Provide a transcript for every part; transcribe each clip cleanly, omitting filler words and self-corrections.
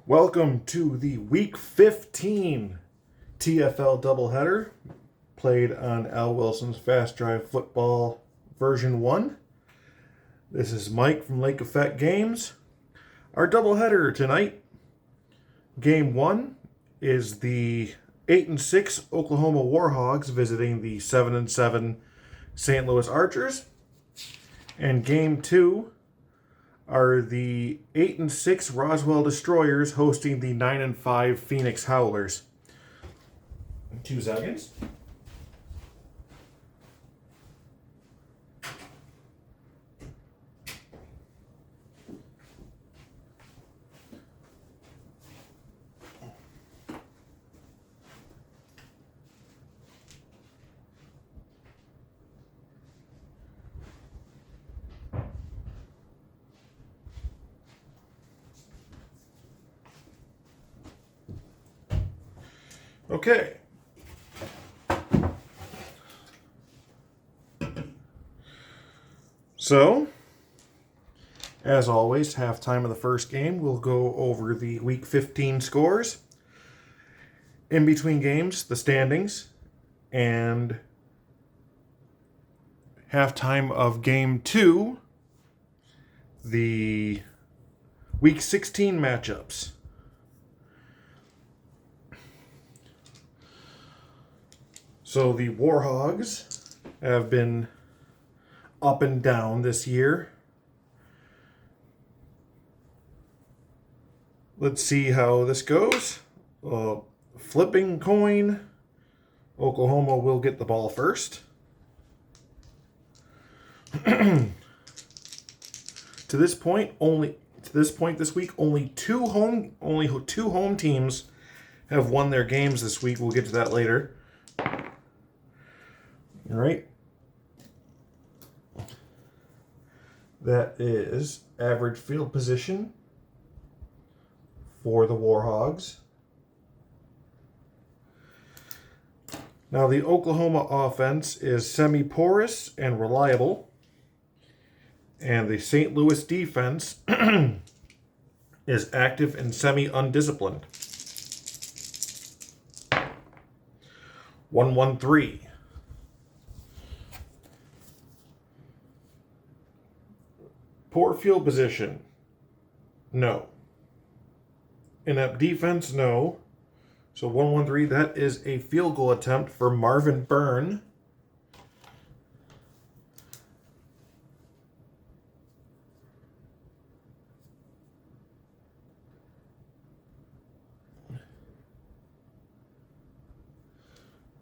Welcome to the Week 15 TFL doubleheader, played on Al Wilson's Fast Drive Football version 1. This is Mike from Lake Effect Games. Our doubleheader tonight, Game 1 is the 8-6 Oklahoma WarHogs visiting the 7-7 St. Louis Archers. And Game 2 are the 8-6 Roswell Destroyers hosting the 9-5 Phoenix Howlers. 2 seconds. Okay. So, as always, halftime of the first game, we'll go over the Week 15 scores. In between games, the standings, and halftime of Game 2, the Week 16 matchups. So the WarHogs have been up and down this year. Let's see how this goes. Flipping coin. Oklahoma will get the ball first. To this point this week, only two home teams have won their games this week. We'll get to that later. All right. That is average field position for the WarHogs. Now, the Oklahoma offense is semi-porous and reliable, and the St. Louis defense is active and semi-undisciplined. 1-1-3. Poor field position, no. Inept defense, no. So 1-1-3, that is a field goal attempt for Marvin Byrne.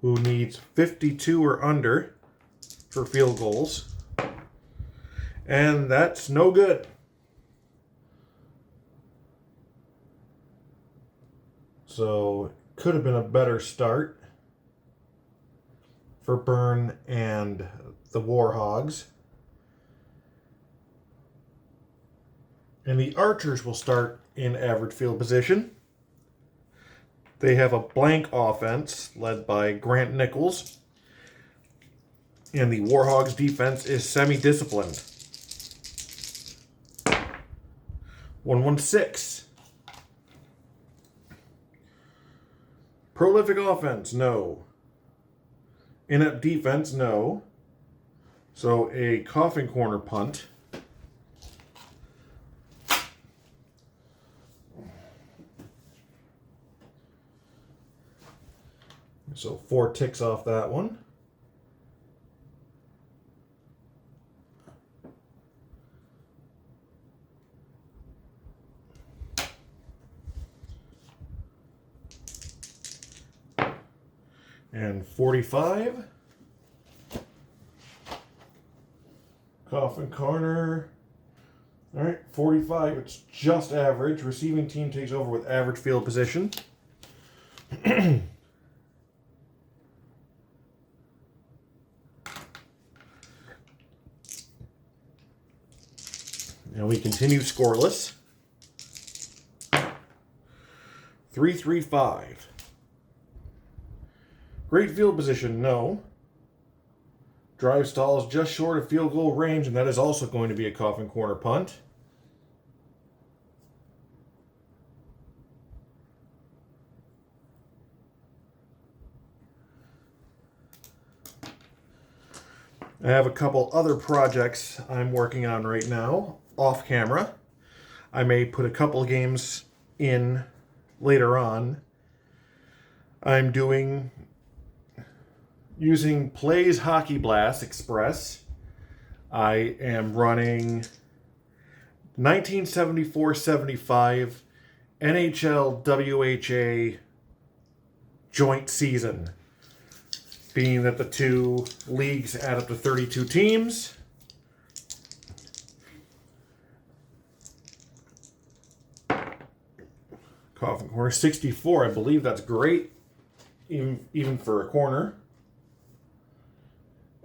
Who needs 52 or under for field goals. And that's no good. So, could have been a better start for Byrne and the WarHogs. And the Archers will start in average field position. They have a blank offense led by Grant Nichols. And the WarHogs defense is semi-disciplined. 1-1-6. Prolific offense, no. Inept defense, no. So a coffin corner punt. So 4 ticks off that one. And 45. Coffin corner. All right, 45. It's just average. Receiving team takes over with average field position. And we continue scoreless. 3-3-5. Great field position, no. Drive stalls just short of field goal range, and that is also going to be a coffin corner punt. I have a couple other projects I'm working on right now, off camera. I may put a couple games in later on. I'm using Plays Hockey Blast Express. I am running 1974-75 NHL WHA joint season, being that the two leagues add up to 32 teams. Coffin corner 64, I believe that's great, even for a corner.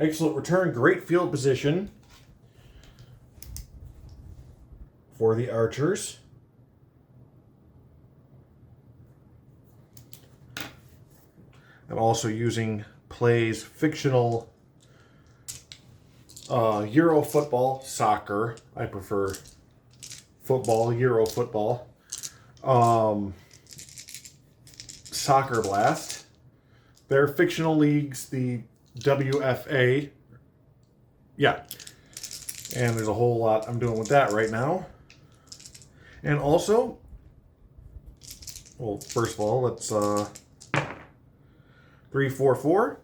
Excellent return, great field position for the Archers. I'm also using Plays fictional Euro football, soccer. I prefer football, Euro football. Soccer Blast. They're fictional leagues, the WFA. Yeah. And there's a whole lot I'm doing with that right now. And also, well, first of all, let's 3-4-4.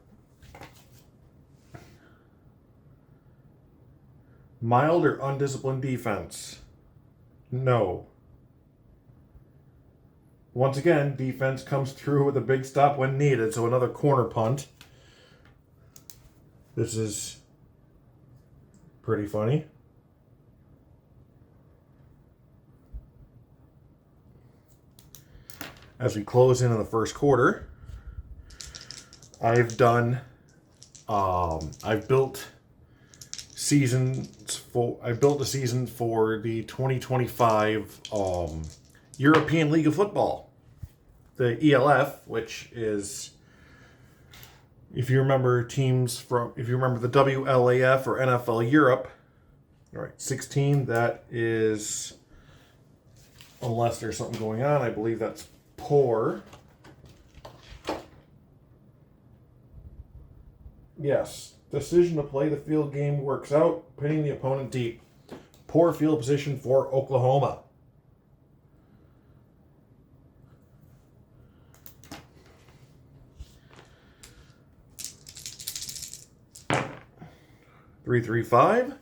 Mild or undisciplined defense? No. Once again, defense comes through with a big stop when needed, so another corner punt. This is pretty funny. As we close in on the first quarter, I've built a season for the 2025 European League of Football, the ELF, which is, if you remember the WLAF or NFL Europe, all right, 16, that is, unless there's something going on, I believe that's poor. Yes, decision to play the field game works out, pinning the opponent deep. Poor field position for Oklahoma. Three, 5.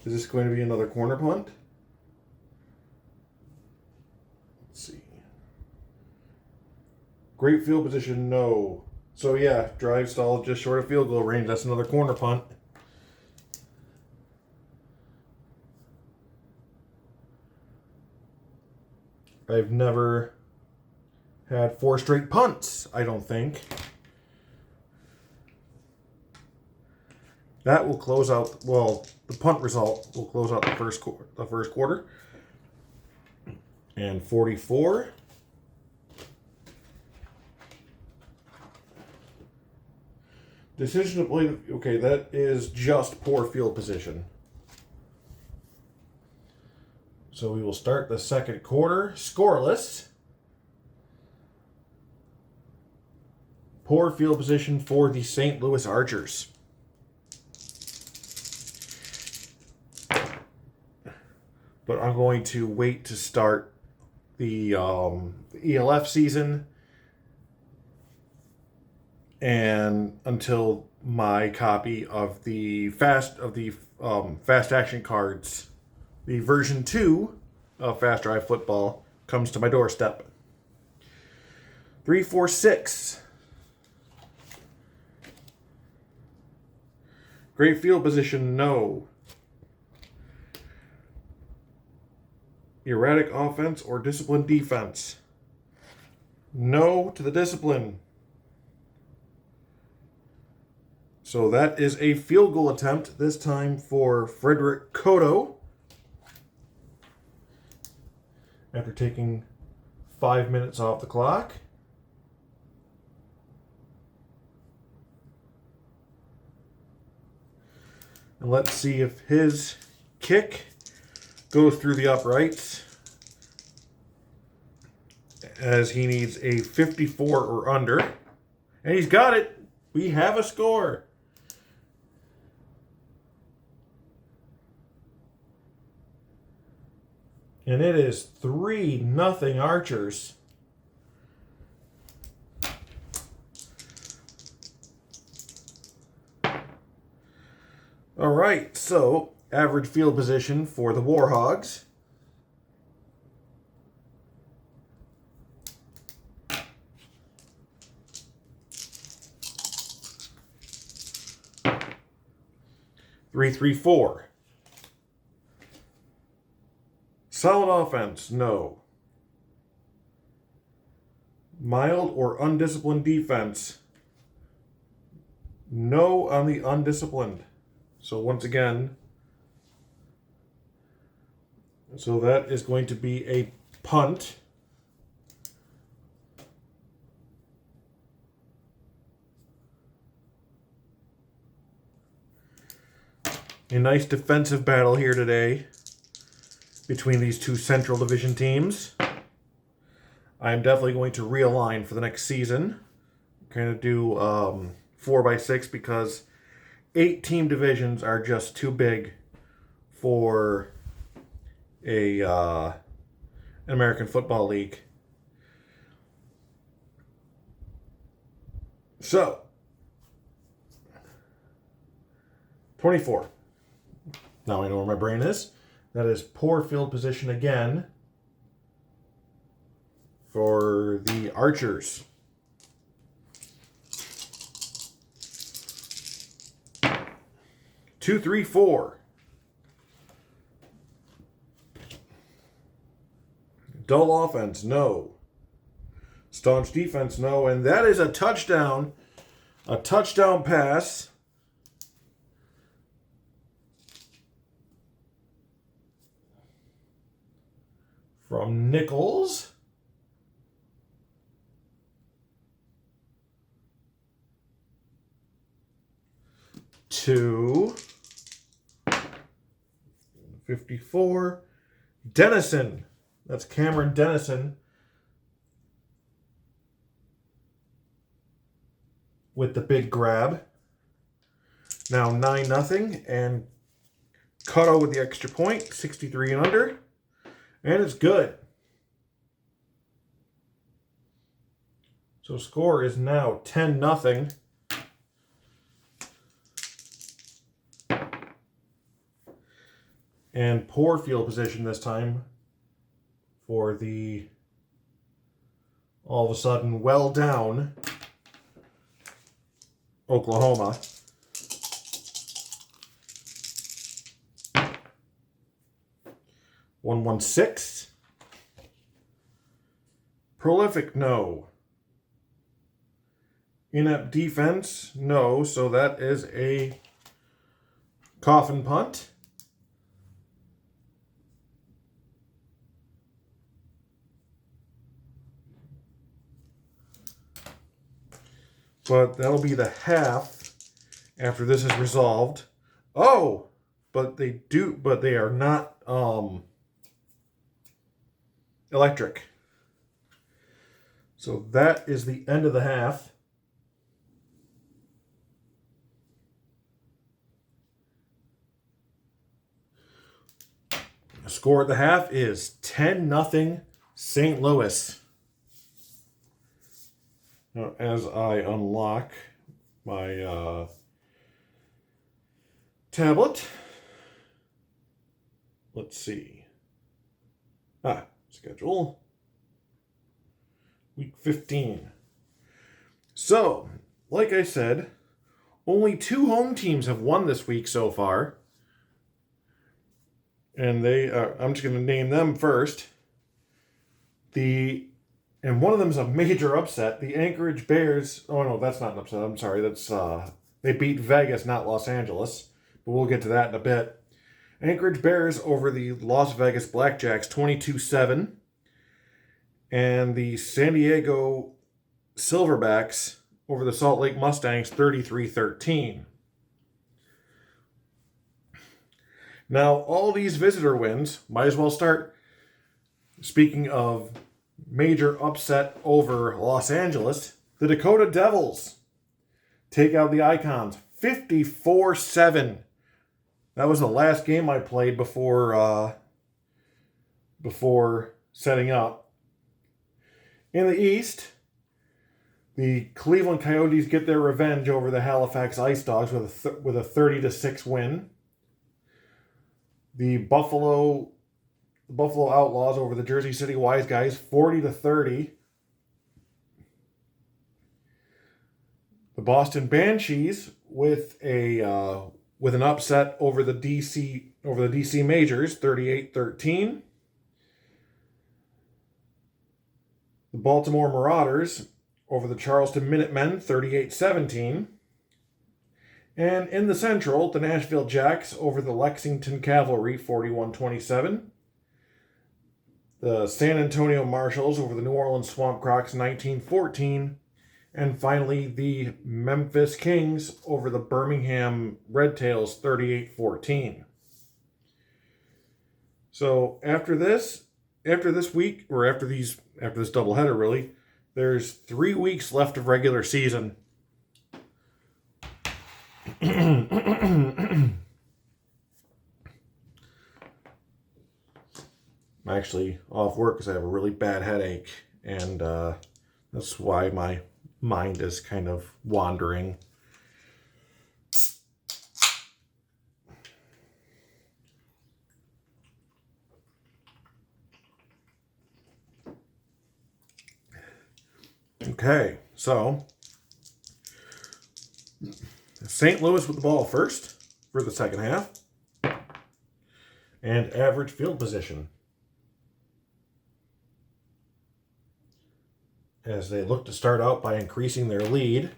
Is this going to be another corner punt? Let's see. Great field position, no. So yeah, drive stall just short of field goal range. That's another corner punt. I've never had 4 straight punts, I don't think. That will close out, well, the punt result will close out the first quarter. And 44. Decision to play, okay, that is just poor field position. So we will start the second quarter scoreless. Poor field position for the St. Louis Archers. But I'm going to wait to start the ELF season and until my copy of the fast action cards, the version 2 of Fast Drive Football, comes to my doorstep. 3-4-6. Great field position, no. Erratic offense or disciplined defense? No to the discipline. So that is a field goal attempt, this time for Frederick Cotto. After taking 5 minutes off the clock. And let's see if his kick goes through the uprights, as he needs a 54 or under. And he's got it. We have a score. And it is 3-0 Archers. All right, so average field position for the WarHogs. Three, 4. Solid offense, no. Mild or undisciplined defense, no on the undisciplined. So once again, so that is going to be a punt. A nice defensive battle here today between these two Central Division teams. I'm definitely going to realign for the next season. Kind of do 4x6 because 8 team divisions are just too big for an American Football League. So, 24. Now I know where my brain is. That is poor field position again for the Archers. Two, 3, 4. Dull offense, no. Staunch defense, no. And that is a touchdown. A touchdown pass. From Nichols. To 54. Dennison. That's Cameron Dennison with the big grab. Now 9-0 and Cutto with the extra point, 63 and under. And it's good. So score is now 10-0. And poor field position this time for the all of a sudden well down Oklahoma. One, 6. Prolific, no. Inept defense, no. So that is a coffin punt. But that'll be the half after this is resolved. Oh, but they are not electric. So that is the end of the half. The score at the half is 10-0 St. Louis. Now, as I unlock my tablet, let's see. Schedule. Week 15. So, like I said, only 2 home teams have won this week so far. And I'm just going to name them first. And one of them is a major upset. The Anchorage Bears. Oh, no, that's not an upset. I'm sorry. That's they beat Vegas, not Los Angeles. But we'll get to that in a bit. Anchorage Bears over the Las Vegas Blackjacks, 22-7. And the San Diego Silverbacks over the Salt Lake Mustangs, 33-13. Now, all these visitor wins, might as well start. Speaking of major upset over Los Angeles, The Dakota Devils take out the Icons 54-7. That was the last game I played before setting up. In the East, the Cleveland Coyotes get their revenge over the Halifax Ice Dogs with a 30-6 win. The Buffalo Outlaws over the Jersey City Wise Guys 40-30. The Boston Banshees with an upset over the DC Majors 38-13. The Baltimore Marauders over the Charleston Minutemen, 38-17. And in the Central, the Nashville Jacks over the Lexington Cavalry, 41-27. The San Antonio Marshals over the New Orleans Swamp Crocs, 19-14. And finally, the Memphis Kings over the Birmingham Red Tails, 38-14. So after this week, or after this doubleheader, really, there's 3 weeks left of regular season. I'm actually off work because I have a really bad headache, and that's why my mind is kind of wandering. Okay, so St. Louis with the ball first for the second half. And average field position, as they look to start out by increasing their lead.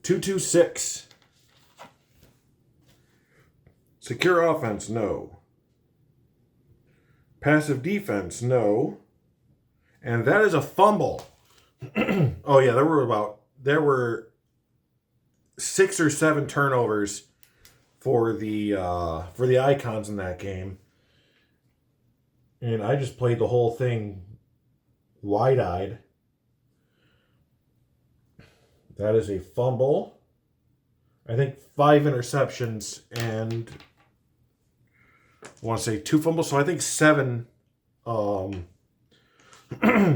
2-2-6. Secure offense, no. Passive defense, no. And that is a fumble. Oh yeah, there were 6 or 7 turnovers for the Icons in that game. And I just played the whole thing wide-eyed. That is a fumble. I think 5 interceptions and I want to say 2 fumbles, so I think 7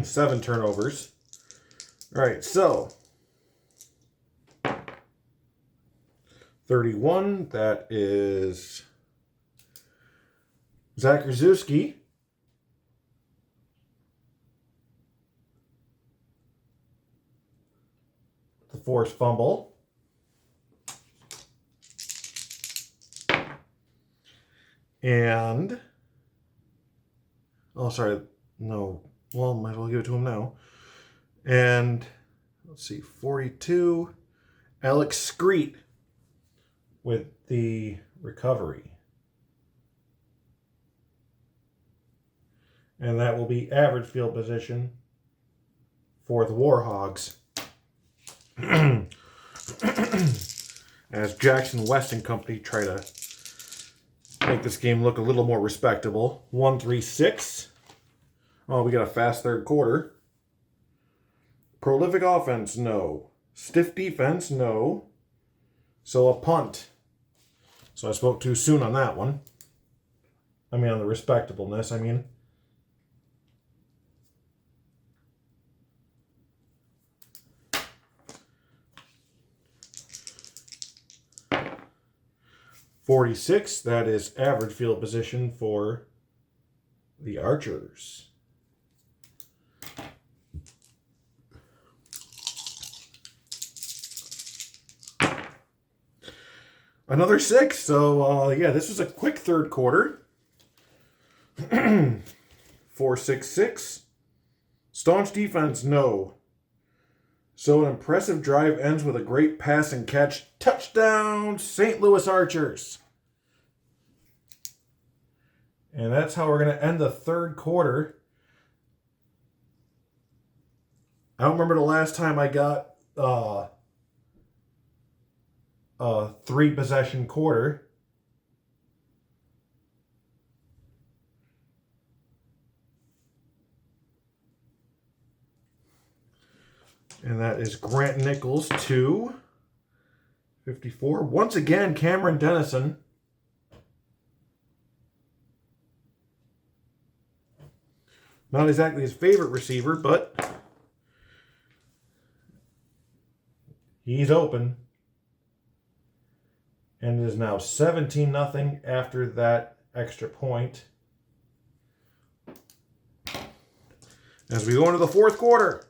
7 turnovers. All right, so 31, that is Zach Rzuski. The forced fumble. And, oh, sorry, no. Well, might as well give it to him now. And, let's see, 42, Alex Screet with the recovery. And that will be average field position for the WarHogs. As Jackson West and company try to make this game look a little more respectable. 1-3-6. Oh, we got a fast third quarter. Prolific offense, no. Stiff defense, no. So a punt. So I spoke too soon on that one. I mean, on the respectableness, I mean. .46, that is average field position for the Archers. Another 6, so yeah, this was a quick third quarter. 4-6-6. Staunch defense, no. So an impressive drive ends with a great pass and catch. Touchdown, St. Louis Archers. And that's how we're going to end the third quarter. I don't remember the last time I got a 3-possession quarter. And that is Grant Nichols to 54. Once again, Cameron Dennison. Not exactly his favorite receiver, but he's open. And it is now 17-0 after that extra point. As we go into the fourth quarter.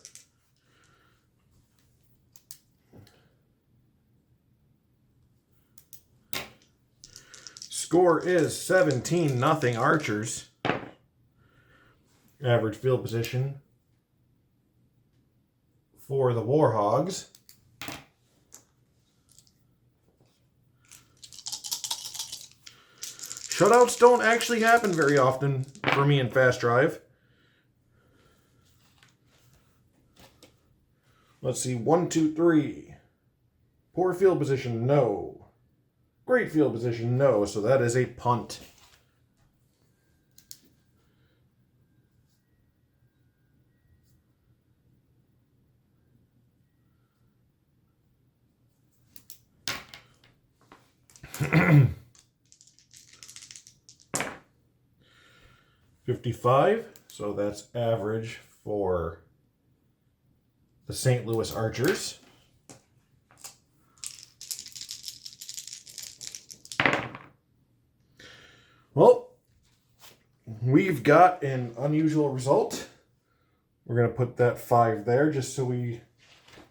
Score is 17-0 Archers. Average field position for the WarHogs. Shutouts don't actually happen very often for me in Fast Drive. Let's see, 1, 2, 3. Poor field position, no. Great field position, no. So that is a punt. $55, so that's average for the St. Louis Archers. Well, we've got an unusual result. We're going to put that 5 there just so we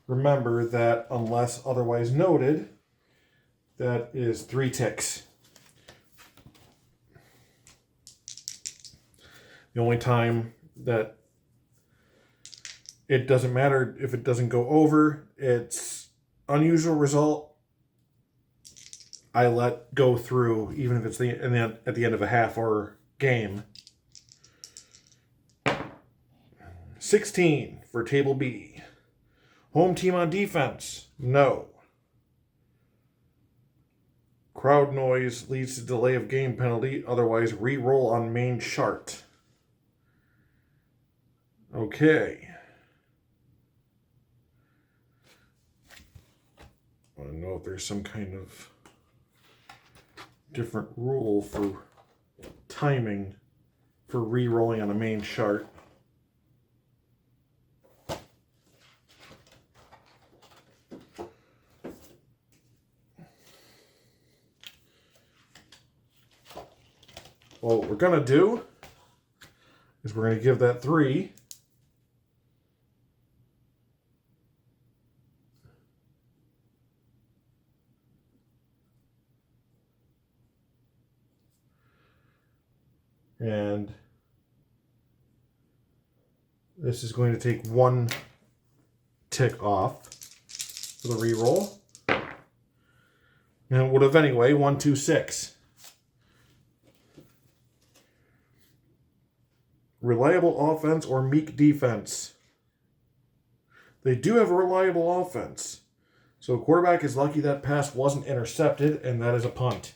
remember that unless otherwise noted, that is 3 ticks. The only time that it doesn't matter if it doesn't go over, it's unusual result. I let go through, even if it's at the end of a half or game. 16 for Table B. Home team on defense, no. Crowd noise leads to delay of game penalty, otherwise re-roll on main chart. Okay. I don't know if there's some kind of different rule for timing for re-rolling on a main chart. Well, what we're going to do is we're going to give that 3. And this is going to take 1 tick off for the re-roll. And it would have anyway, 1, 2, 6. Reliable offense or meek defense. They do have a reliable offense. So quarterback is lucky that pass wasn't intercepted, and that is a punt.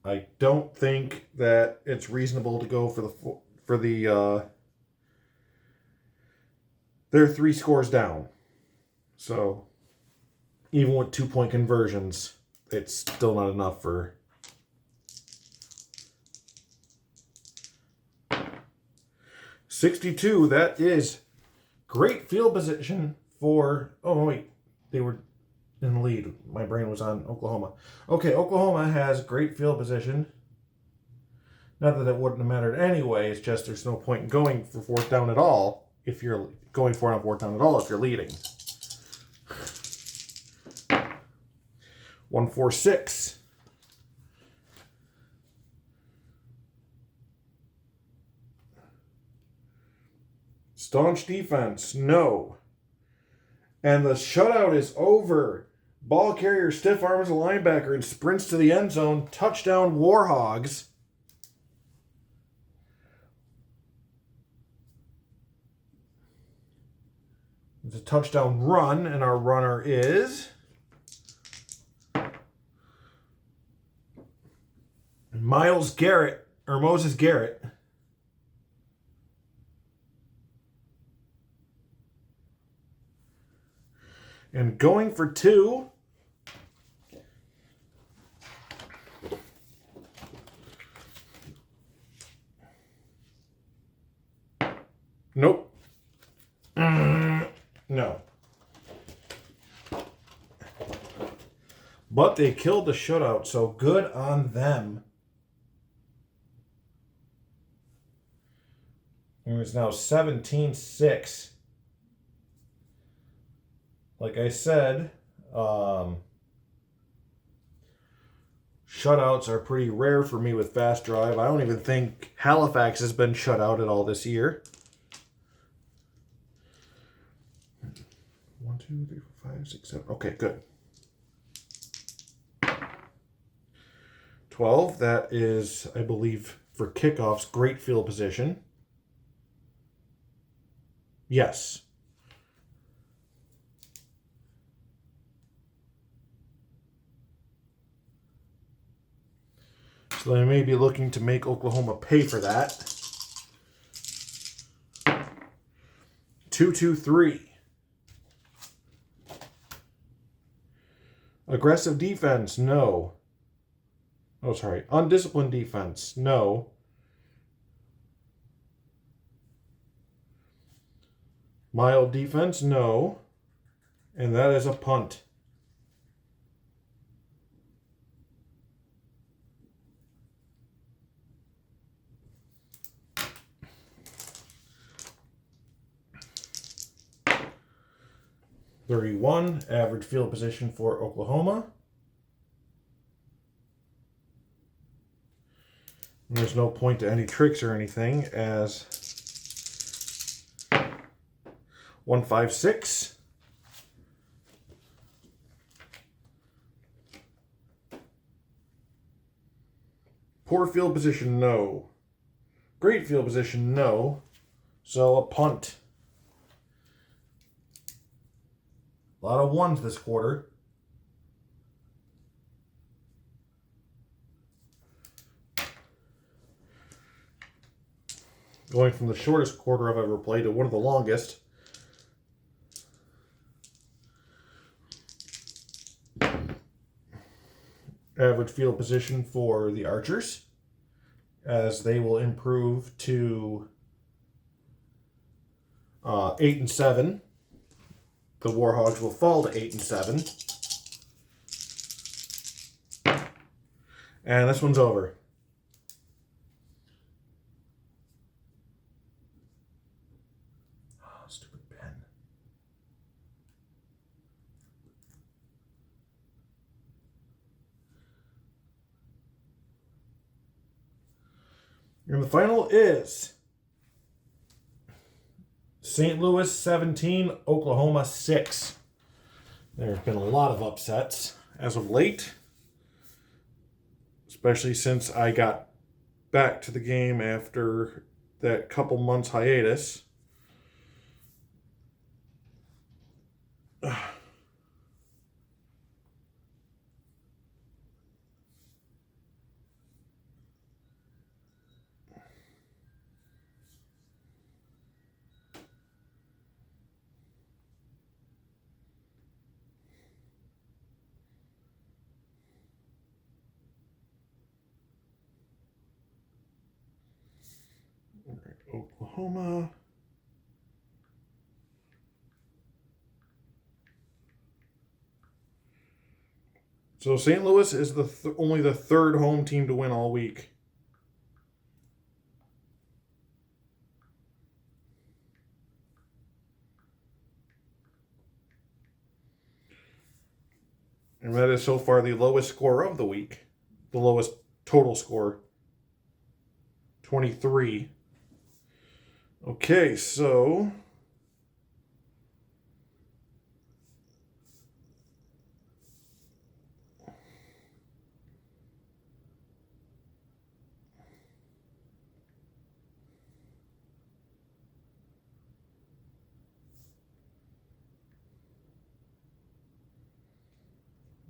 I don't think that it's reasonable to go for the they're 3 scores down. So even with 2-point conversions, it's still not enough for 62. That is great field position for, oh wait, they were in the lead. My brain was on Oklahoma. Okay, Oklahoma has great field position. Not that it wouldn't have mattered anyway, it's just there's no point in going for 4th down at all if you're going for it on 4th down at all if you're leading. 1, 4, 6. Staunch defense, no. And the shutout is over. Ball carrier stiff arms a linebacker and sprints to the end zone. Touchdown, WarHogs. It's a touchdown run, and our runner is Moses Garrett. And going for 2. Nope. No. But they killed the shutout, so good on them. And it's now 17-6. Like I said, shutouts are pretty rare for me with Fast Drive. I don't even think Halifax has been shut out at all this year. 1, 2, 3, 4, 5, 6, 7. Okay, good. 12. That is, I believe, for kickoffs, great field position. Yes. So they may be looking to make Oklahoma pay for that. 2-2-3. Aggressive defense, no. Oh, sorry. Undisciplined defense, no. Mild defense, no. And that is a punt. .31, average field position for Oklahoma. And there's no point to any tricks or anything, as 1-5-6. Poor field position, no. Great field position, no. So a punt. A lot of ones this quarter. Going from the shortest quarter I've ever played to one of the longest. Average field position for the Archers, as they will improve to 8-7. The WarHogs will fall to 8-7. And this one's over. Oh, stupid pen. And the final is St. Louis 17, Oklahoma 6. There have been a lot of upsets as of late, especially since I got back to the game after that couple months hiatus. Oklahoma. So St. Louis is only the third home team to win all week. And that is so far the lowest score of the week. The lowest total score. 23. Okay, so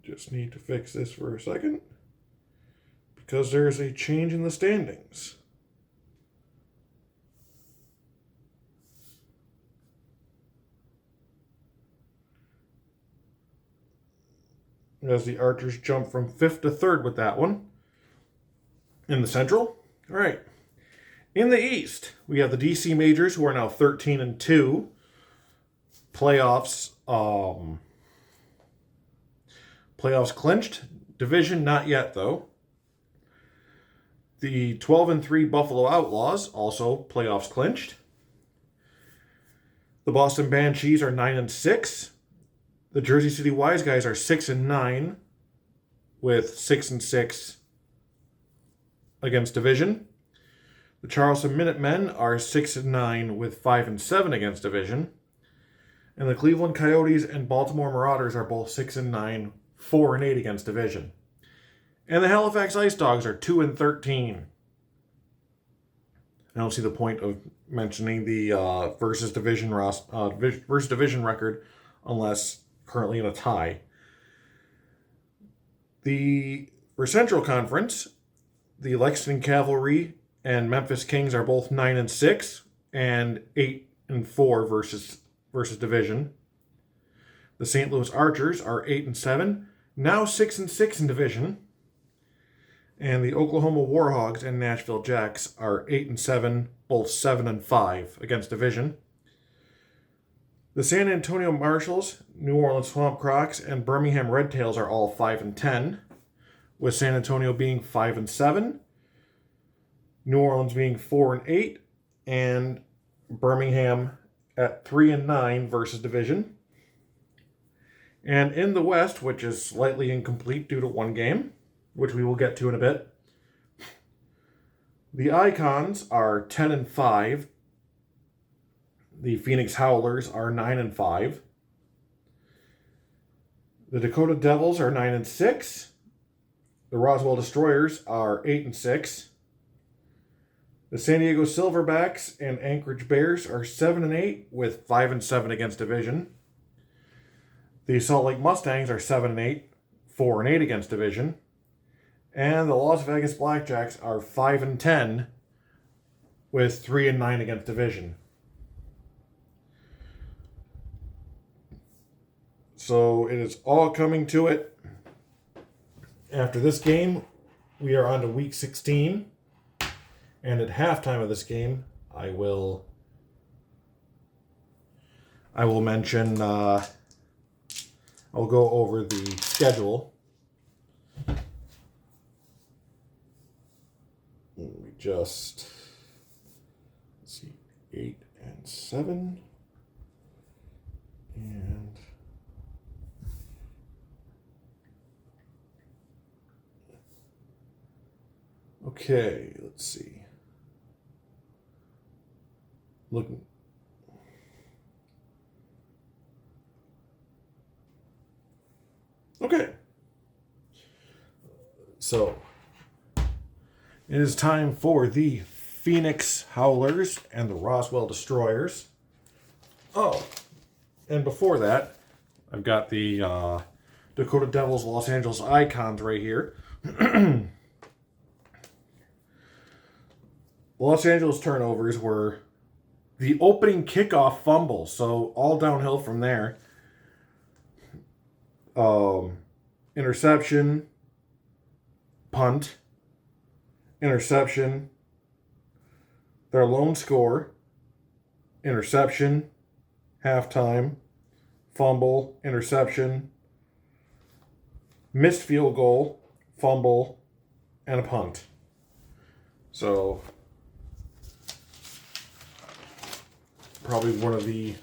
just need to fix this for a second, because there's a change in the standings. as the Archers jump from 5th to 3rd with that one. In the Central. All right. In the East, we have the DC Majors, who are now 13-2. Playoffs clinched. Division, not yet, though. The 12-3 Buffalo Outlaws, also playoffs clinched. The Boston Banshees are 9-6. The Jersey City Wise Guys are 6-9, with 6-6 against division. The Charleston Minutemen are 6-9 with 5-7 against division. And the Cleveland Coyotes and Baltimore Marauders are both 6-9, 4-8 against division. And the Halifax Ice Dogs are 2-13. I don't see the point of mentioning the versus division record unless currently in a tie. For Central Conference, the Lexington Cavalry and Memphis Kings are both 9-6 and 8-4 versus division. The St. Louis Archers are 8-7, now 6-6 in division. And the Oklahoma WarHogs and Nashville Jacks are 8-7, both 7-5 against division. The San Antonio Marshals, New Orleans Swamp Crocs, and Birmingham Red Tails are all 5-10, with San Antonio being 5-7, New Orleans being 4-8, and Birmingham at 3-9 versus division. And in the West, which is slightly incomplete due to one game, which we will get to in a bit, the Icons are 10-5. The Phoenix Howlers are 9-5. The Dakota Devils are 9-6. The Roswell Destroyers are 8-6. The San Diego Silverbacks and Anchorage Bears are 7-8 with 5-7 against division. The Salt Lake Mustangs are 7-8, 4-8 against division. And the Las Vegas Blackjacks are 5-10 with 3-9 against division. So it is all coming to it. After this game, we are on to week 16. And at halftime of this game, I will mention, I'll go over the schedule. Let's see, 8 and 7. And okay, let's see. Okay. So it is time for the Phoenix Howlers and the Roswell Destroyers. Oh, and before that, I've got the Dakota Devils Los Angeles Icons right here. Los Angeles turnovers were the opening kickoff fumble, so all downhill from there. Interception, punt, interception, their lone score, interception, halftime, fumble, interception, missed field goal, fumble, and a punt. So probably one of the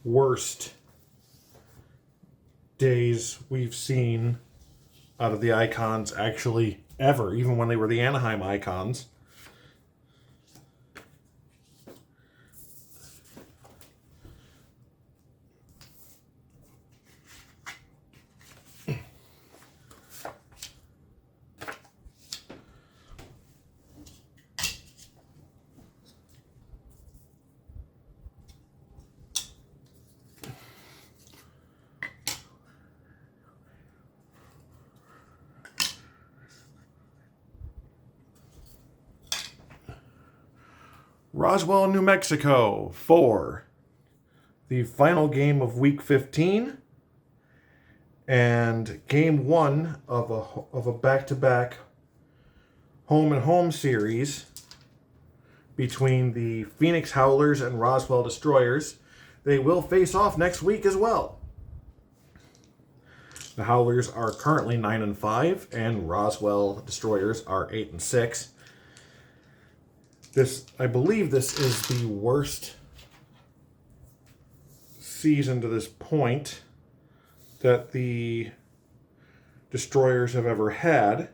worst days we've seen out of the Icons actually ever, even when they were the Anaheim Icons. Roswell, New Mexico, for the final game of Week 15. And game one of a back-to-back home and home series between the Phoenix Howlers and Roswell Destroyers. They will face off next week as well. The Howlers are currently 9-5, and Roswell Destroyers are 8-6. I believe this is the worst season to this point that the Destroyers have ever had.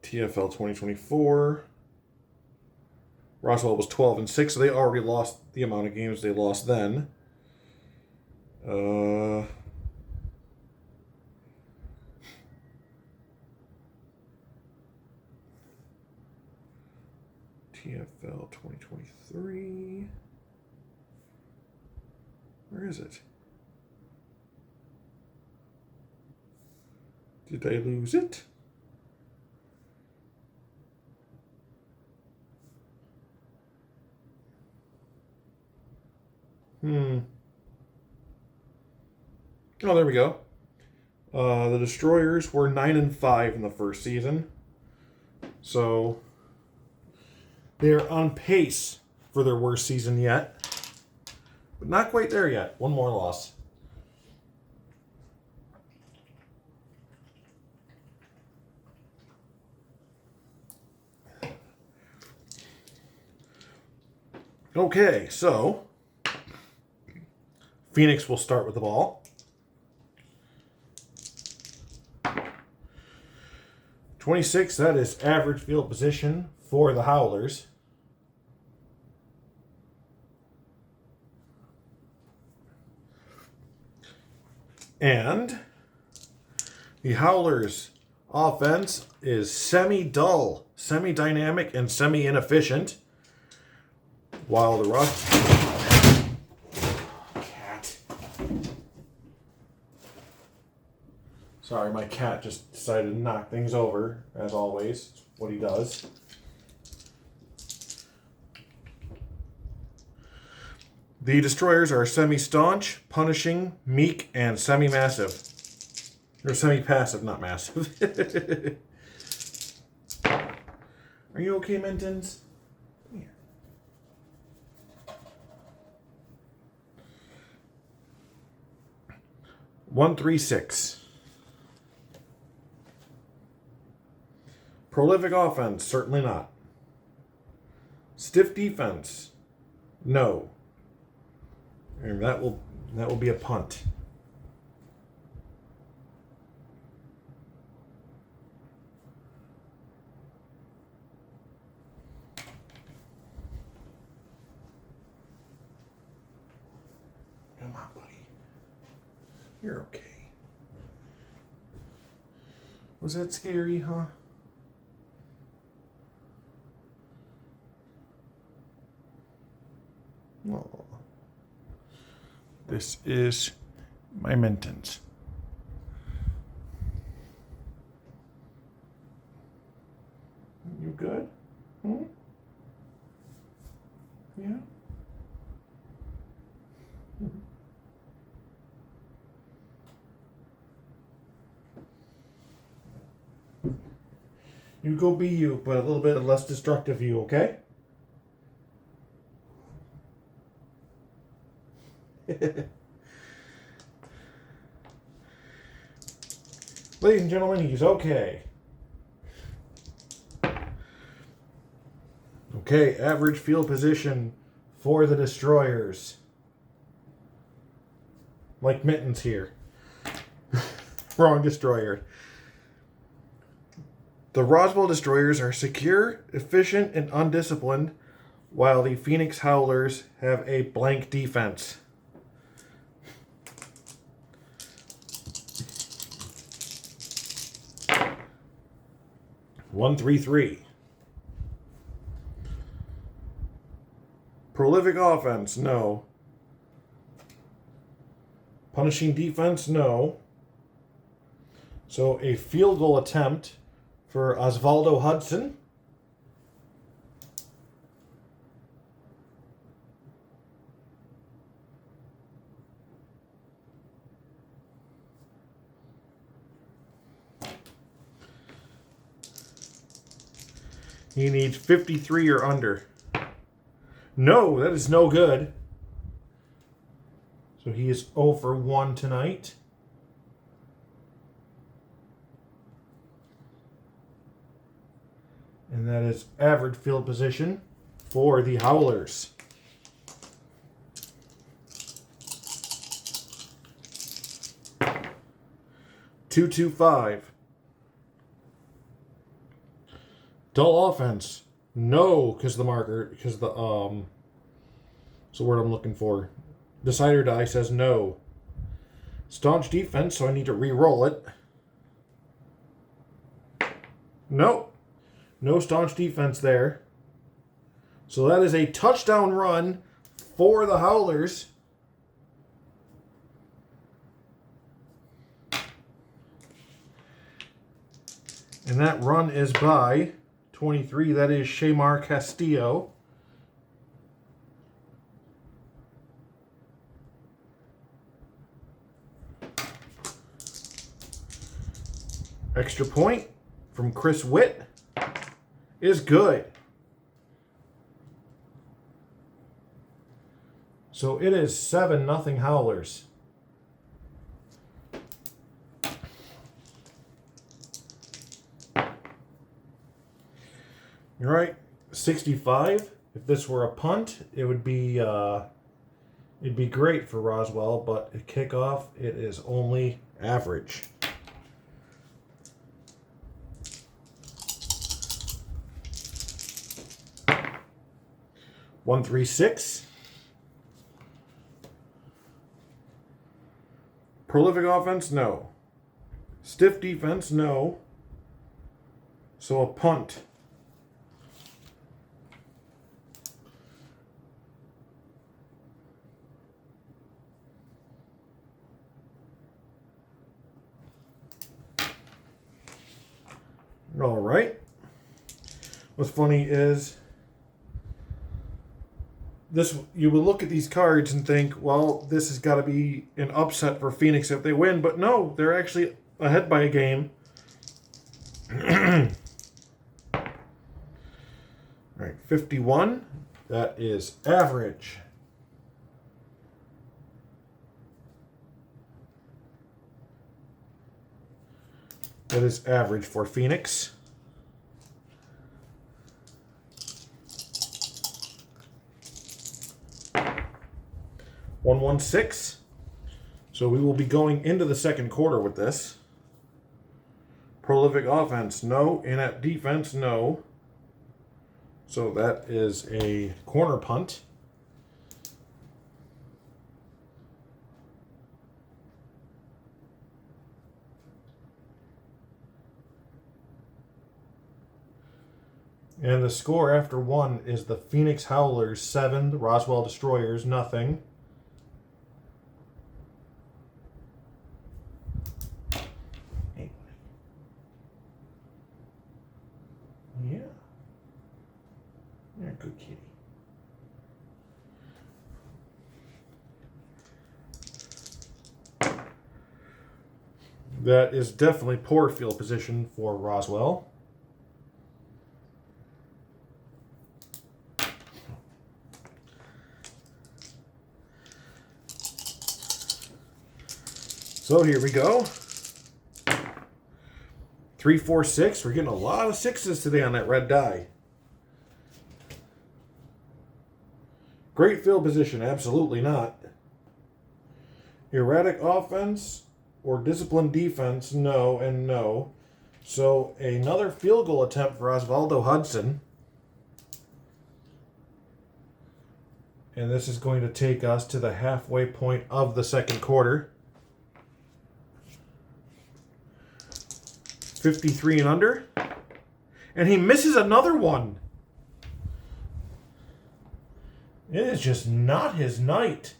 TFL 2024. Roswell was 12-6, so they already lost the amount of games they lost then. TFL 2023. Where is it? Did I lose it? Oh, there we go. The Destroyers were 9-5 in the first season. So they're on pace for their worst season yet. But not quite there yet. One more loss. Okay, so Phoenix will start with the ball. 26, that is average field position for the Howlers. And the Howlers' offense is semi-dull, semi-dynamic, and semi-inefficient. While the Cat. Sorry, my cat just decided to knock things over, as always. It's what he does. The Destroyers are semi-staunch, punishing, meek, and semi-massive. Or semi-passive, not massive. Are you okay, Mentons? Come here. One, 3, 6. Prolific offense, certainly not. Stiff defense, no. And that will be a punt. Come on, buddy. You're okay. Was that scary, huh? Oh. This is my Mentons. You good? Hmm? Yeah? Hmm. You go be you, but a little bit less destructive you, okay? Ladies and gentlemen, he's okay. Okay, average field position for the Destroyers. Like Mittens here. Wrong Destroyer. The Roswell Destroyers are secure, efficient, and undisciplined, while the Phoenix Howlers have a blank defense. One, 3, 3. Prolific offense, no. Punishing defense, no. So a field goal attempt for Osvaldo Hudson. He needs 53 or under. No, that is no good. So he is 0 for 1 tonight. And that is average field position for the Howlers. .225. Dull offense. No, because the word I'm looking for. Decider die says no. Staunch defense, so I need to re-roll it. Nope. No staunch defense there. So that is a touchdown run for the Howlers. And that run is by 23. That is Shamar Castillo. Extra point from Chris Witt is good. So it is 7-0 Howlers. All right, 65. If this were a punt, it would be it'd be great for Roswell, but at kickoff, it is only average. .136. Prolific offense, no. Stiff defense, no. So a punt. All right. What's funny is this, you would look at these cards and think, well, this has got to be an upset for Phoenix if they win, but no, they're actually ahead by a game. All right, 51. That is average. That is average for Phoenix. .116. So we will be going into the second quarter with this. Prolific offense, no. Inept defense, no. So that is a corner punt. And the score after 1 is the Phoenix Howlers 7, the Roswell Destroyers nothing. Yeah. You're a good kitty. That is definitely poor field position for Roswell. So here we go. 3, 4, 6. We're getting a lot of 6s today on that red die. Great field position, absolutely not. Erratic offense or disciplined defense, no and no. So another field goal attempt for Osvaldo Hudson. And this is going to take us to the halfway point of the second quarter. 53 and under. And he misses another one. It is just not his night.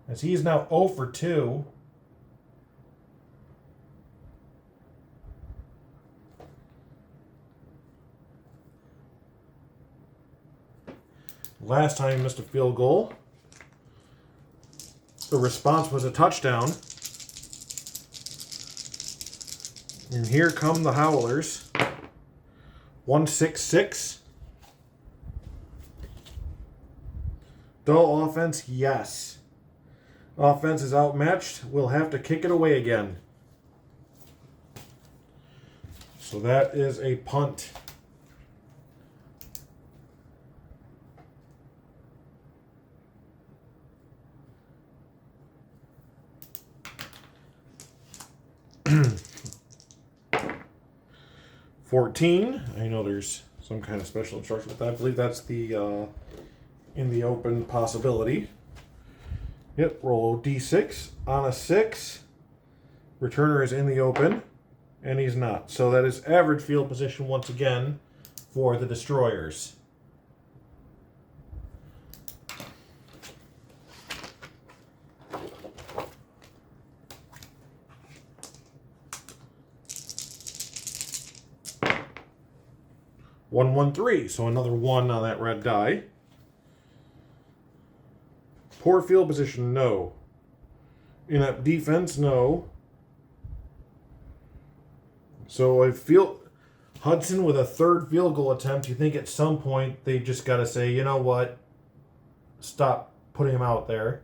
As he is now 0 for 2. Last time he missed a field goal. The response was a touchdown. And here come the Howlers. 166. Dull offense, yes. Offense is outmatched. We'll have to kick it away again. So that is a punt. $14. I know there's some kind of special instruction with that. I believe that's the in the open possibility. Yep, roll D6 on a 6. Returner is in the open, and he's not. So that is average field position once again for the Destroyers. $113, so another 1 on that red die. Poor field position, no. Inept defense, no. So I feel Hudson with a third field goal attempt. You think at some point they just got to say, you know what? Stop putting him out there.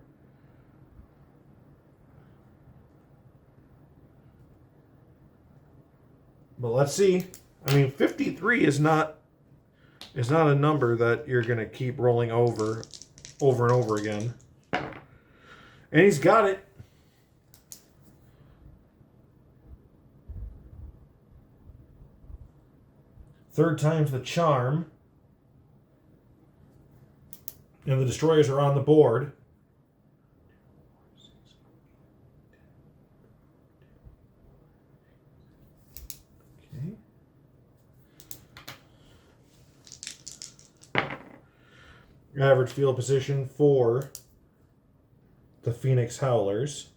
But let's see. I mean, 53 is not a number that you're going to keep rolling over and over again. And he's got it. Third time's the charm. And the Destroyers are on the board. Average field position for the Phoenix Howlers.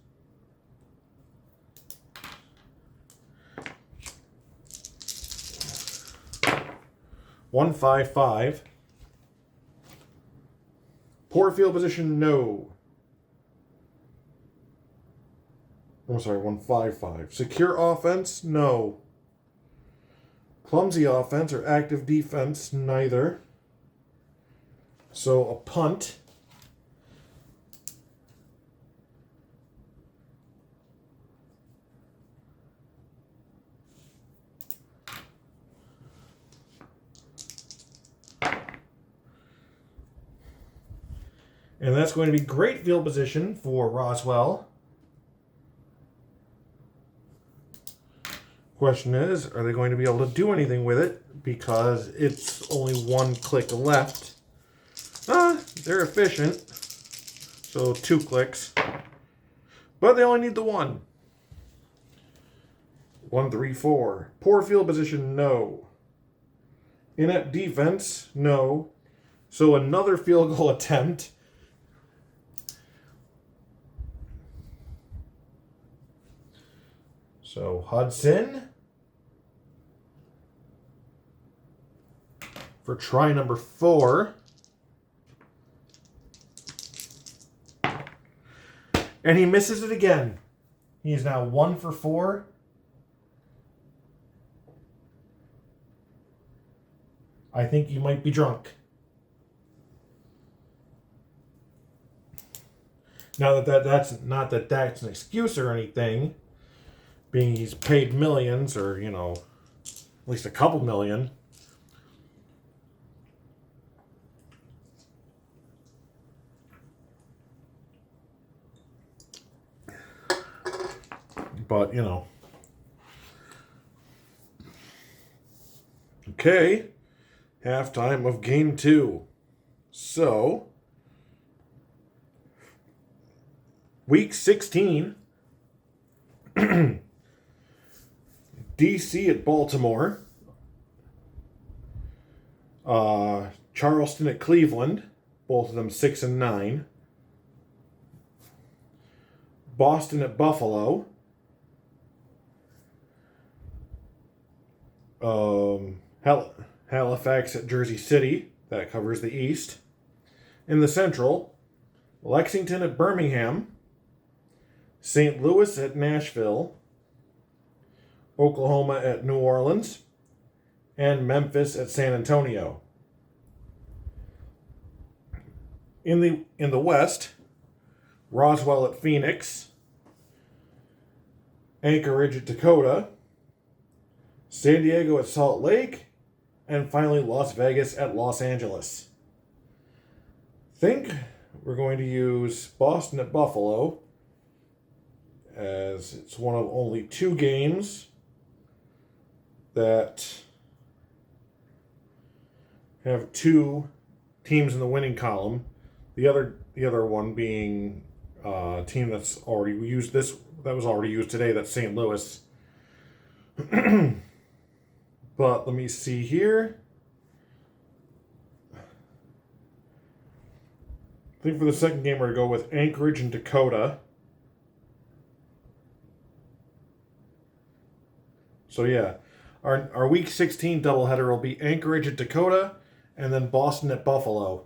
$155. Poor field position, no. I'm sorry, 155. Secure offense, no. Clumsy offense or active defense, neither. So a punt. And that's going to be great field position for Roswell. Question is, are they going to be able to do anything with it? Because it's only 1 click left. They're efficient. So 2 clicks. But they only need the 1. 134. Poor field position, no. Inept defense, no. So another field goal attempt. So Hudson for try number 4. And he misses it again. He is now 1 for 4. I think you might be drunk. Now that's not that that's an excuse or anything, being he's paid millions or, you know, at least a couple million. But, you know. Okay. Halftime of game 2. So, week 16. DC at Baltimore. Charleston at Cleveland. Both of them 6-9. Boston at Buffalo. Halifax at Jersey City. That covers the East. In the Central, Lexington at Birmingham. St. Louis at Nashville. Oklahoma at New Orleans. and Memphis at San Antonio. In the West, Roswell at Phoenix, Anchorage at Dakota, San Diego at Salt Lake, and finally Las Vegas at Los Angeles. Think we're going to use Boston at Buffalo, as it's one of only 2 games that have 2 teams in the winning column. The other one being a team that's already used this, that was already used today, that's St. Louis. But let me see here. I think for the second game we're going to go with Anchorage and Dakota. So yeah, our Week 16 doubleheader will be Anchorage at Dakota and then Boston at Buffalo.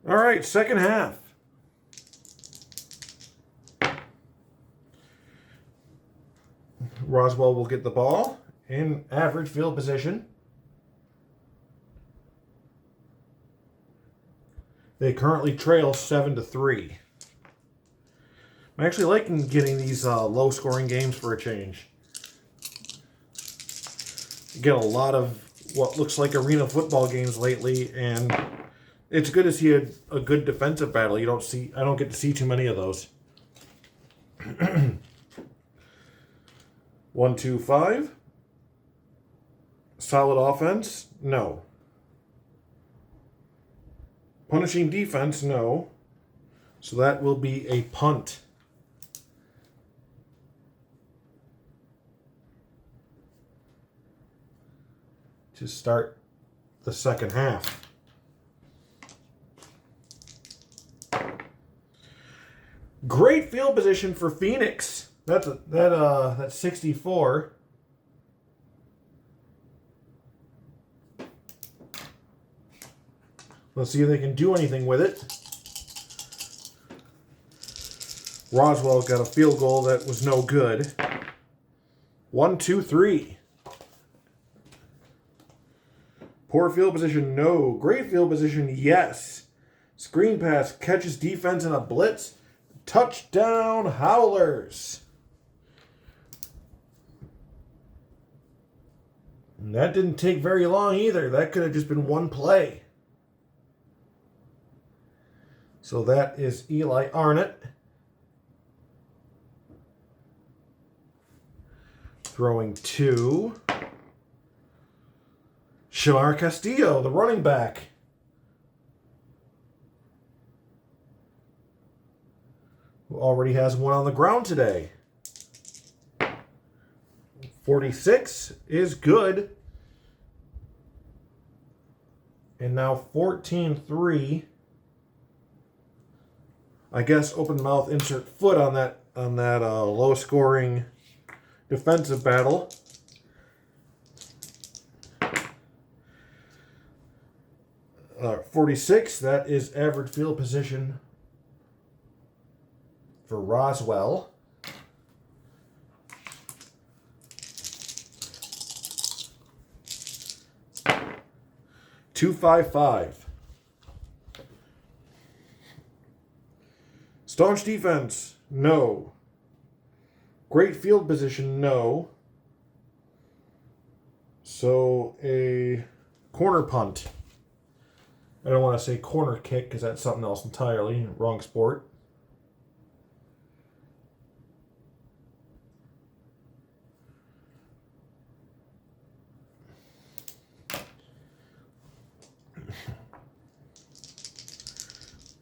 All right, second half. Roswell will get the ball in average field position. They currently trail 7-3. I'm actually liking getting these low-scoring games for a change. You get a lot of what looks like arena football games lately, and it's good to see a good defensive battle. I don't get to see too many of those. 1-2-5. Solid offense? No. Punishing defense? No. So that will be a punt. To start the second half. Great field position for Phoenix. That's 64. Let's see if they can do anything with it. Roswell got a field goal that was no good. 1-2-3. Poor field position, no. Great field position, yes. Screen pass, catches defense in a blitz. Touchdown, Howlers. And that didn't take very long either. That could have just been one play. So that is Eli Arnott. Throwing to Shamar Castillo, the running back. Who already has one on the ground today. 46 is good. And now 14-3. I guess open mouth, insert foot on that low scoring defensive battle. Uh, 46, that is average field position for Roswell. .255. Staunch defense, no. Great field position, no. So a corner punt. I don't want to say corner kick because that's something else entirely. Wrong sport.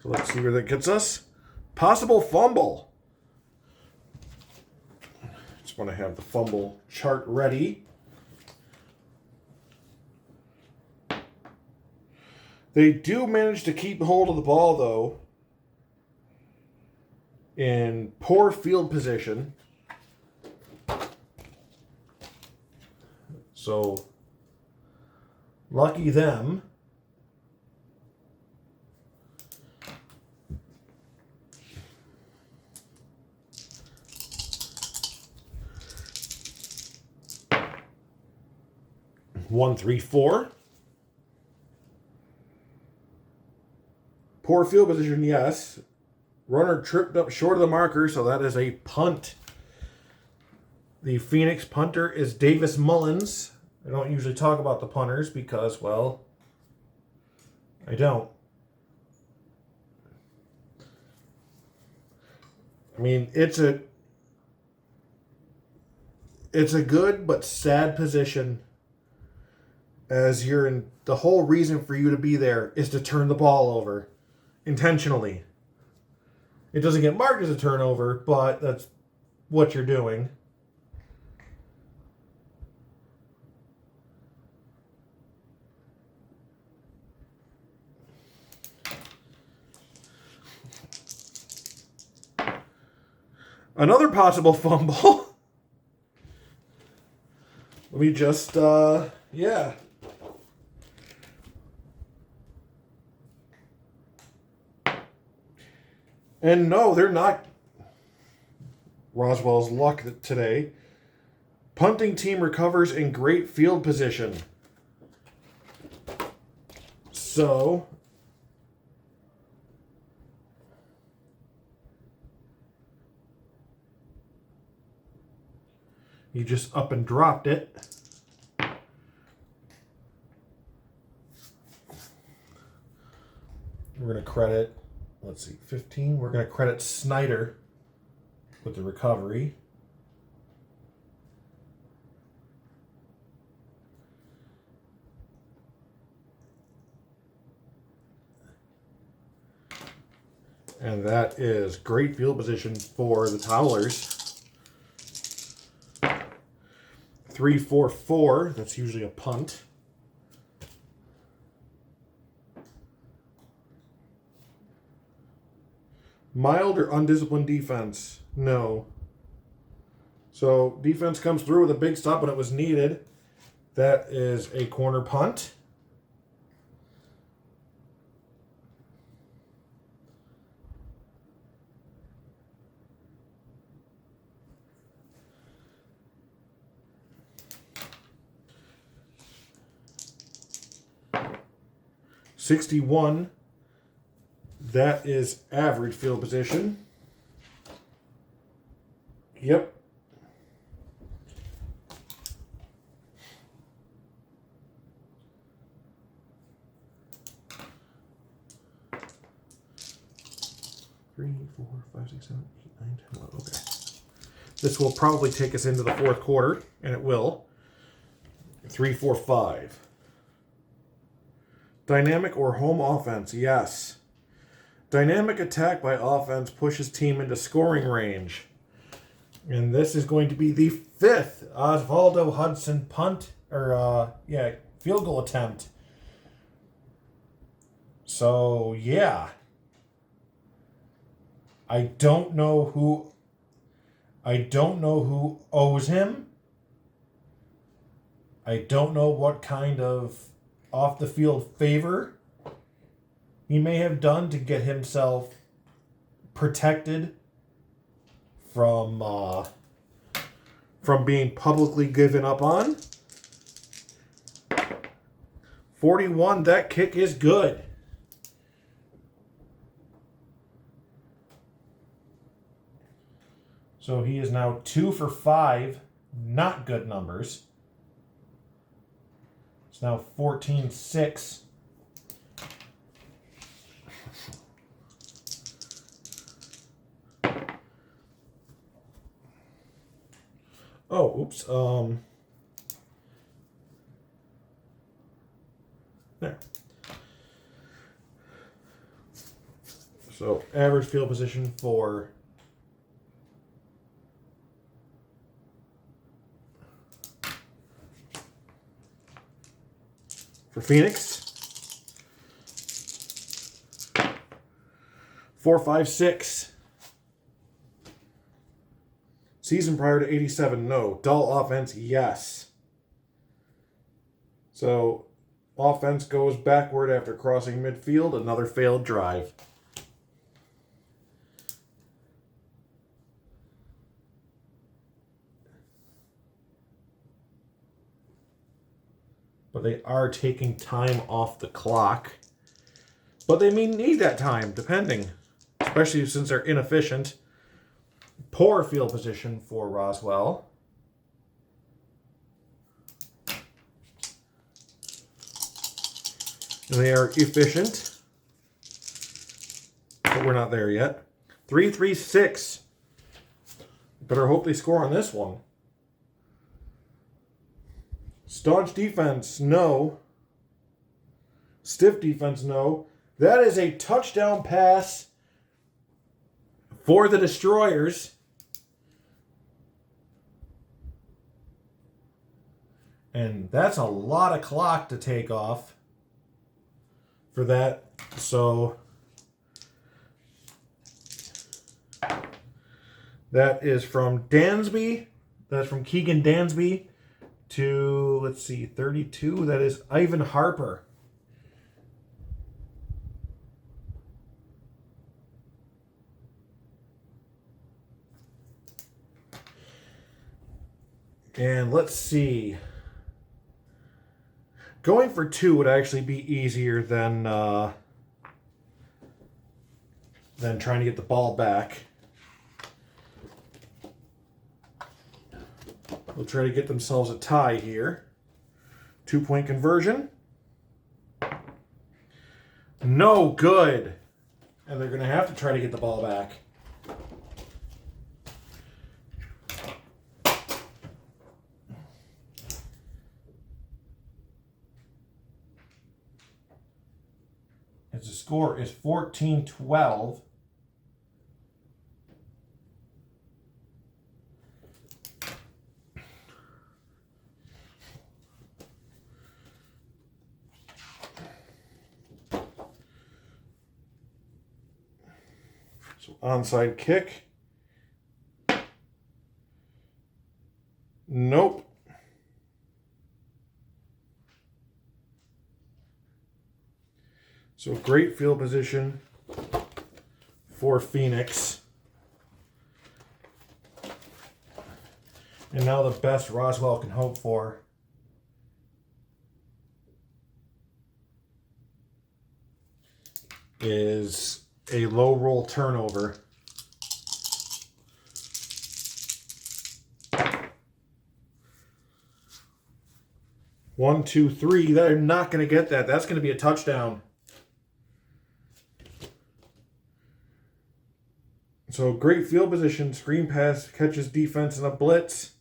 So let's see where that gets us. Possible fumble. Just want to have the fumble chart ready. They do manage to keep hold of the ball, though, in poor field position. So, lucky them. 1-3-4. Poor field position, yes. Runner tripped up short of the marker, so that is a punt. The Phoenix punter is Davis Mullins. I don't usually talk about the punters because, well, I don't. I mean, it's a good but sad position, as the whole reason for you to be there is to turn the ball over intentionally. It doesn't get marked as a turnover, but that's what you're doing. Another possible fumble. Let me just, yeah. And no, they're not Roswell's luck today. Punting team recovers in great field position. So, you just up and dropped it. We're going to credit, let's see, 15. We're going to credit Snyder with the recovery. And that is great field position for the Howlers. 3-4-4. That's usually a punt. Mild or undisciplined defense? No. So defense comes through with a big stop when it was needed. That is a corner punt. .61. That is average field position. Yep. Three, 4, 5, 6, 7, 8, 9, 10, 11. Okay. This will probably take us into the fourth quarter, and it will. 3-4-5. Dynamic or home offense? Yes. Dynamic attack by offense pushes team into scoring range. And this is going to be the 5th Osvaldo Hudson field goal attempt. So, yeah. I don't know who owes him. I don't know what kind of off the field favor he may have done to get himself protected from being publicly given up on. 41, that kick is good. So he is now 2 for 5, not good numbers. It's now 14-6. Oh, oops. There. So average field position for Phoenix. 4-5-6. Season prior to 87, no. Dull offense, yes. So offense goes backward after crossing midfield. Another failed drive. but they are taking time off the clock. But they may need that time, depending, especially since they're inefficient. Poor field position for Roswell. They are efficient, but we're not there yet. 3-3-6. Better hope they score on this one. Staunch defense, no. Stiff defense, no. That is a touchdown pass for the Destroyers. And that's a lot of clock to take off for that. So that is from Dansby. That's from Keegan Dansby to, let's see, 32. That is Ivan Harper. And let's see. Going for 2 would actually be easier than trying to get the ball back. They'll try to get themselves a tie here. 2-point conversion. No good. And they're going to have to try to get the ball back. As the score is 14-12. So onside kick. Nope. So great field position for Phoenix. And now the best Roswell can hope for. Is a low roll turnover. One, two, three. They're not going to get that. That's going to be a touchdown. So great field position, screen pass, catches defense in a blitz.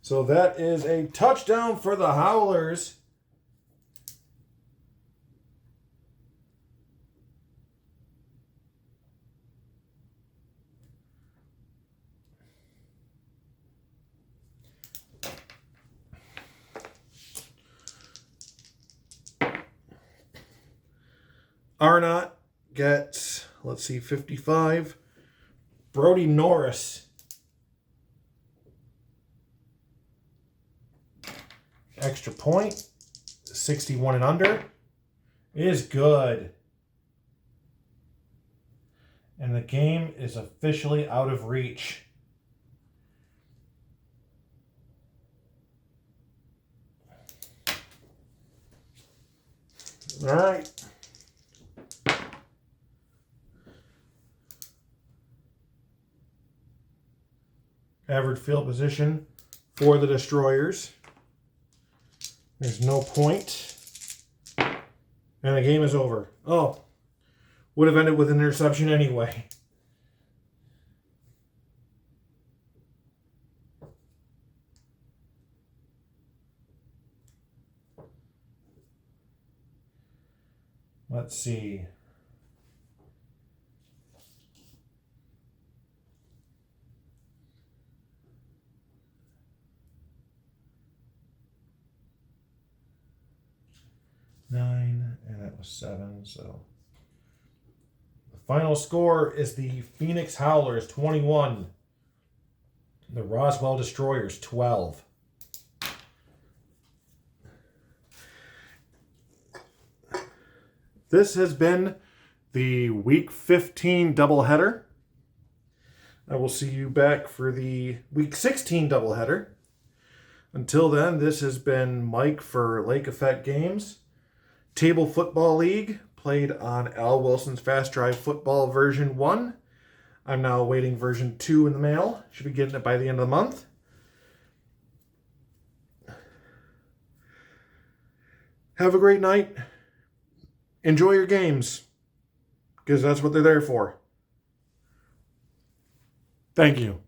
So that is a touchdown for the Howlers. Arnott gets, let's see, 55. Brody Norris. Extra point. 61 and under. Is good. And the game is officially out of reach. All right. Average field position for the Destroyers. There's no point. And the game is over. Oh, would have ended with an interception anyway. Let's see. Nine, and that was 7, so the final score is the Phoenix Howlers 21, the Roswell Destroyers 12. This has been the Week 15 doubleheader. I will see you back for the Week 16 doubleheader. Until then, this has been Mike for Lake Effect Games. Table Football League, played on Al Wilson's Fast Drive Football version 1. I'm now awaiting version 2 in the mail. Should be getting it by the end of the month. Have a great night. Enjoy your games, because that's what they're there for. Thank you.